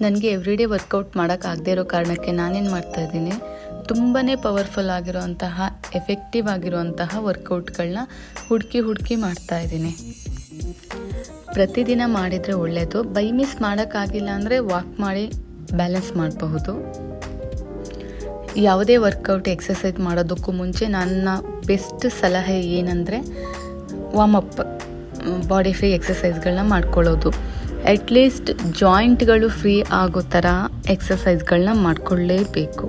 ನನಗೆ everyday workout ಮಾಡೋಕ್ಕಾಗದೇ ಇರೋ ಕಾರಣಕ್ಕೆ ನಾನೇನು ಮಾಡ್ತಾಯಿದ್ದೀನಿ, ತುಂಬಾ ಪವರ್ಫುಲ್ ಆಗಿರೋಂತಹ ಎಫೆಕ್ಟಿವ್ ಆಗಿರುವಂತಹ ವರ್ಕೌಟ್ಗಳನ್ನ ಹುಡುಕಿ ಮಾಡ್ತಾಯಿದ್ದೀನಿ. ಪ್ರತಿದಿನ ಮಾಡಿದರೆ ಒಳ್ಳೆಯದು. ಬೈ ಮಿಸ್ ಮಾಡೋಕ್ಕಾಗಿಲ್ಲ ಅಂದರೆ ವಾಕ್ ಮಾಡಿ ಬ್ಯಾಲೆನ್ಸ್ ಮಾಡಬಹುದು. ಯಾವುದೇ ವರ್ಕೌಟ್ ಎಕ್ಸಸೈಸ್ ಮಾಡೋದಕ್ಕೂ ಮುಂಚೆ ನನ್ನ ಬೆಸ್ಟ್ ಸಲಹೆ ಏನಂದರೆ ವಾರ್ಮಪ್, ಬಾಡಿ ಫ್ರೀ ಎಕ್ಸಸೈಸ್ಗಳನ್ನ ಮಾಡ್ಕೊಳ್ಳೋದು. ಅಟ್ಲೀಸ್ಟ್ ಜಾಯಿಂಟ್ಗಳು ಫ್ರೀ ಆಗೋ ಥರ ಎಕ್ಸಸೈಸ್ಗಳನ್ನ ಮಾಡ್ಕೊಳ್ಳೇಬೇಕು.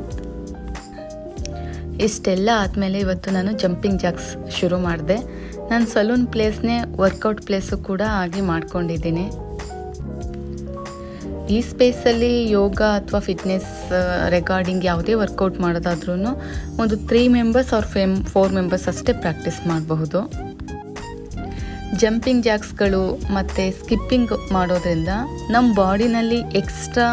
ಇಷ್ಟೆಲ್ಲ ಆದಮೇಲೆ ಇವತ್ತು ನಾನು ಜಂಪಿಂಗ್ ಜಾಕ್ಸ್ ಶುರು ಮಾಡಿದೆ. ನಾನು ಸಲೂನ್ ಪ್ಲೇಸ್ನೇ ವರ್ಕೌಟ್ ಪ್ಲೇಸು ಕೂಡ ಆಗಿ ಮಾಡ್ಕೊಂಡಿದ್ದೀನಿ. ಈ ಸ್ಪೇಸಲ್ಲಿ ಯೋಗ ಅಥವಾ ಫಿಟ್ನೆಸ್ ರೆಗಾರ್ಡಿಂಗ್ ಯಾವುದೇ ವರ್ಕೌಟ್ ಮಾಡೋದಾದ್ರೂ ಒಂದು 3 ಮೆಂಬರ್ಸ್ ಆರ್ 4 ಮೆಂಬರ್ಸ್ ಅಷ್ಟೇ ಪ್ರಾಕ್ಟೀಸ್ ಮಾಡಬಹುದು. ಜಂಪಿಂಗ್ ಜಾಕ್ಸ್ಗಳು ಮತ್ತು ಸ್ಕಿಪ್ಪಿಂಗ್ ಮಾಡೋದ್ರಿಂದ ನಮ್ಮ ಬಾಡಿನಲ್ಲಿ ಎಕ್ಸ್ಟ್ರಾ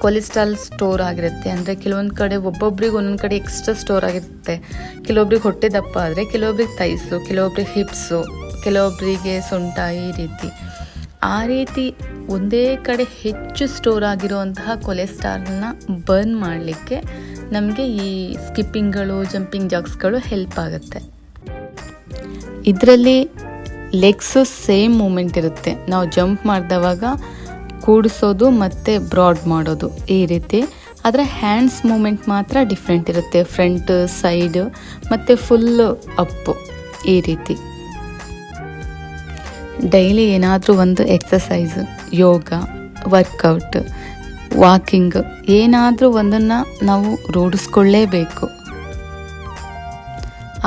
ಕೊಲೆಸ್ಟ್ರಾಲ್ ಸ್ಟೋರ್ ಆಗಿರುತ್ತೆ. ಅಂದರೆ ಕೆಲವೊಂದು ಕಡೆ ಒಬ್ಬೊಬ್ರಿಗೆ ಒಂದೊಂದು ಕಡೆ ಎಕ್ಸ್ಟ್ರಾ ಸ್ಟೋರ್ ಆಗಿರುತ್ತೆ. ಕೆಲವೊಬ್ರಿಗೆ ಹೊಟ್ಟೆ ದಪ್ಪ ಆದರೆ, ಕೆಲವೊಬ್ರಿಗೆ ಥೈಸು, ಕೆಲವೊಬ್ರಿಗೆ ಹಿಪ್ಸು, ಕೆಲವೊಬ್ಬರಿಗೆ ಸೊಂಟ, ಆ ರೀತಿ ಒಂದೇ ಕಡೆ ಹೆಚ್ಚು ಸ್ಟೋರ್ ಆಗಿರುವಂತಹ ಕೊಲೆಸ್ಟ್ರಾಲ್ನ ಬರ್ನ್ ಮಾಡಲಿಕ್ಕೆ ನಮಗೆ ಈ ಸ್ಕಿಪ್ಪಿಂಗ್ಗಳು, ಜಂಪಿಂಗ್ ಜಾಕ್ಸ್ಗಳು ಹೆಲ್ಪ್ ಆಗುತ್ತೆ. ಇದರಲ್ಲಿ ಲೆಗ್ಸು ಸೇಮ್ ಮೂಮೆಂಟ್ ಇರುತ್ತೆ. ನಾವು ಜಂಪ್ ಮಾಡಿದವಾಗ ಕೂಡಿಸೋದು ಮತ್ತು ಬ್ರಾಡ್ ಮಾಡೋದು ಈ ರೀತಿ. ಆದರೆ ಹ್ಯಾಂಡ್ಸ್ ಮೂಮೆಂಟ್ ಮಾತ್ರ ಡಿಫ್ರೆಂಟ್ ಇರುತ್ತೆ. ಫ್ರಂಟ್, ಸೈಡ್ ಮತ್ತು ಫುಲ್ ಅಪ್ಪು ಈ ರೀತಿ. ಡೈಲಿ ಏನಾದರೂ ಒಂದು ಎಕ್ಸಸೈಸ್, ಯೋಗ, ವರ್ಕೌಟ್, ವಾಕಿಂಗ್ ಏನಾದರೂ ಒಂದನ್ನು ನಾವು ರೂಢಿಸ್ಕೊಳ್ಳೇಬೇಕು.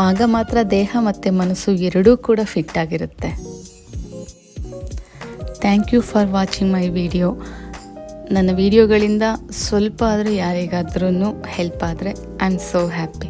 ಆಗ ಮಾತ್ರ ದೇಹ ಮತ್ತು ಮನಸ್ಸು ಎರಡೂ ಕೂಡ ಫಿಟ್ ಆಗಿರುತ್ತೆ. Thank you for watching my video. ನನ್ನ ವಿಡಿಯೋಗಳಿಂದ ಸ್ವಲ್ಪ ಆದರೂ ಯಾರಿಗಾದ್ರೂ ಹೆಲ್ಪ್ ಆದರೆ ಐ ಆಮ್ ಸೋ ಹ್ಯಾಪಿ.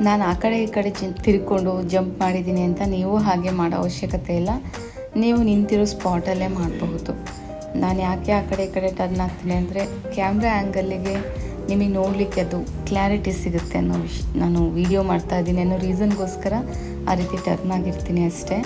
ನಾನು ಆ ಕಡೆ ಈ ಕಡೆ ತಿರ್ಕೊಂಡು ಜಂಪ್ ಮಾಡಿದ್ದೀನಿ ಅಂತ ನೀವು ಹಾಗೆ ಮಾಡೋ ಅವಶ್ಯಕತೆ ಇಲ್ಲ. ನೀವು ನಿಂತಿರೋ ಸ್ಪಾಟಲ್ಲೇ ಮಾಡಬಹುದು. ನಾನು ಯಾಕೆ ಆ ಕಡೆ ಈ ಕಡೆ ಟರ್ನ್ ಆಗ್ತೀನಿ ಅಂದರೆ ಕ್ಯಾಮ್ರಾ ಆ್ಯಂಗಲ್ಲಿಗೆ ನಿಮಗೆ ನೋಡಲಿಕ್ಕೆ ಅದು ಕ್ಲಾರಿಟಿ ಸಿಗುತ್ತೆ ನಾನು ವಿಡಿಯೋ ಮಾಡ್ತಾ ಇದ್ದೀನಿ ಅನ್ನೋ ರೀಸನ್ಗೋಸ್ಕರ ಆ ರೀತಿ ಟರ್ನ್ ಆಗಿರ್ತೀನಿ ಅಷ್ಟೇ.